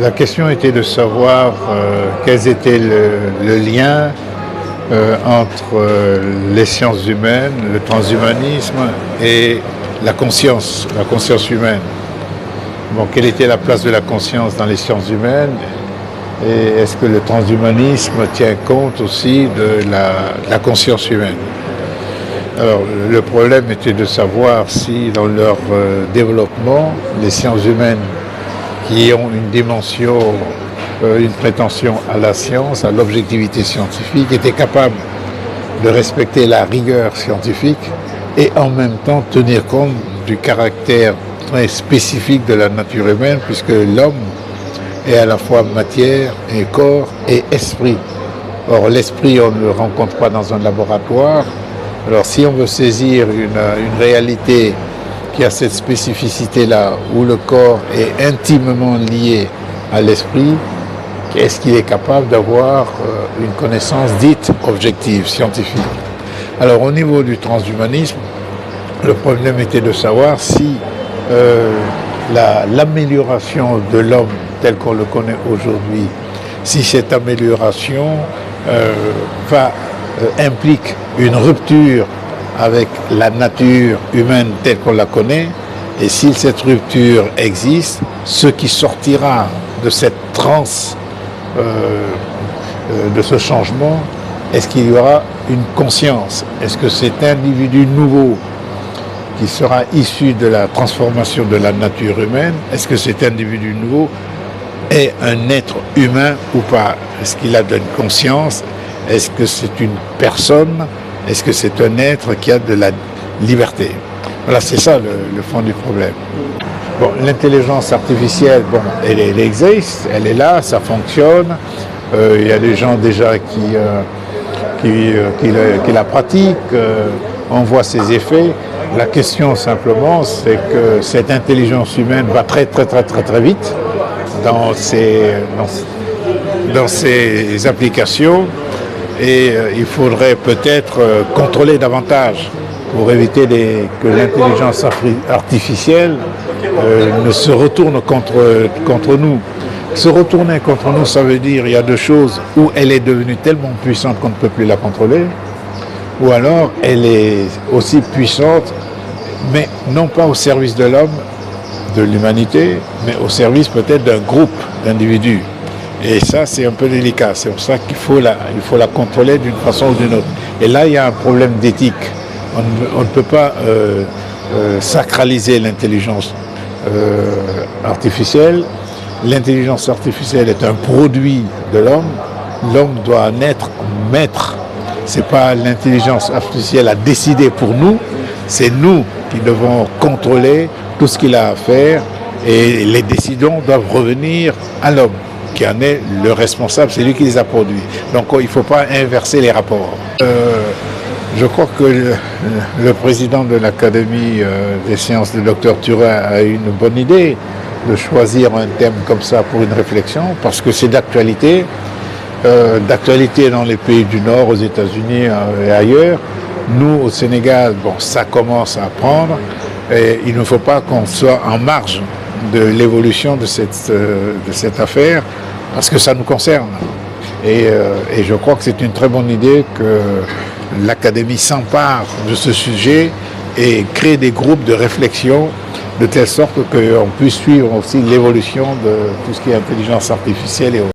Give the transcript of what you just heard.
La question était de savoir quels étaient le lien entre les sciences humaines, le transhumanisme et la conscience humaine. Bon, quelle était la place de la conscience dans les sciences humaines et est-ce que le transhumanisme tient compte aussi de la conscience humaine? Alors, le problème était de savoir si dans leur développement, les sciences humaines qui ont une dimension, une prétention à la science, à l'objectivité scientifique, étaient capables de respecter la rigueur scientifique et en même temps tenir compte du caractère très spécifique de la nature humaine, puisque l'homme est à la fois matière et corps et esprit. Or, l'esprit, on ne le rencontre pas dans un laboratoire. Alors, si on veut saisir une réalité qui a cette spécificité-là, où le corps est intimement lié à l'esprit, est-ce qu'il est capable d'avoir une connaissance dite objective, scientifique? Alors, au niveau du transhumanisme, le problème était de savoir si l'amélioration de l'homme tel qu'on le connaît aujourd'hui, si cette amélioration implique une rupture avec la nature humaine telle qu'on la connaît, et si cette rupture existe, ce qui sortira de cette transe, de ce changement, est-ce qu'il y aura une conscience? Est-ce que cet individu nouveau qui sera issu de la transformation de la nature humaine, est-ce que cet individu nouveau est un être humain ou pas? Est-ce qu'il a de la conscience? Est-ce que c'est une personne? Est-ce que c'est un être qui a de la liberté? Voilà, c'est ça le fond du problème. Bon, l'intelligence artificielle, bon, elle existe, elle est là, ça fonctionne. Il y a des gens déjà qui la pratiquent, on voit ses effets. La question simplement, c'est que cette intelligence humaine va très vite dans ses applications. Et il faudrait peut-être contrôler davantage pour éviter que l'intelligence artificielle ne se retourne contre nous. Se retourner contre nous, ça veut dire il y a deux choses: ou elle est devenue tellement puissante qu'on ne peut plus la contrôler, ou alors elle est aussi puissante, mais non pas au service de l'homme, de l'humanité, mais au service peut-être d'un groupe d'individus. Et ça, c'est un peu délicat. C'est pour ça qu'il faut la contrôler d'une façon ou d'une autre. Et là, il y a un problème d'éthique. On ne peut pas sacraliser l'intelligence artificielle. L'intelligence artificielle est un produit de l'homme. L'homme doit en être maître. Ce n'est pas l'intelligence artificielle à décider pour nous. C'est nous qui devons contrôler tout ce qu'il a à faire. Et les décisions doivent revenir à l'homme, qui en est le responsable, c'est lui qui les a produits. Donc il ne faut pas inverser les rapports. Je crois que le président de l'Académie des sciences, le Dr Turin, a eu une bonne idée de choisir un thème comme ça pour une réflexion, parce que c'est d'actualité dans les pays du Nord, aux États-Unis et ailleurs. Nous, au Sénégal, bon, ça commence à prendre, et il ne faut pas qu'on soit en marge de l'évolution de cette affaire, parce que ça nous concerne. Et je crois que c'est une très bonne idée que l'Académie s'empare de ce sujet et crée des groupes de réflexion de telle sorte qu'on puisse suivre aussi l'évolution de tout ce qui est intelligence artificielle et autres.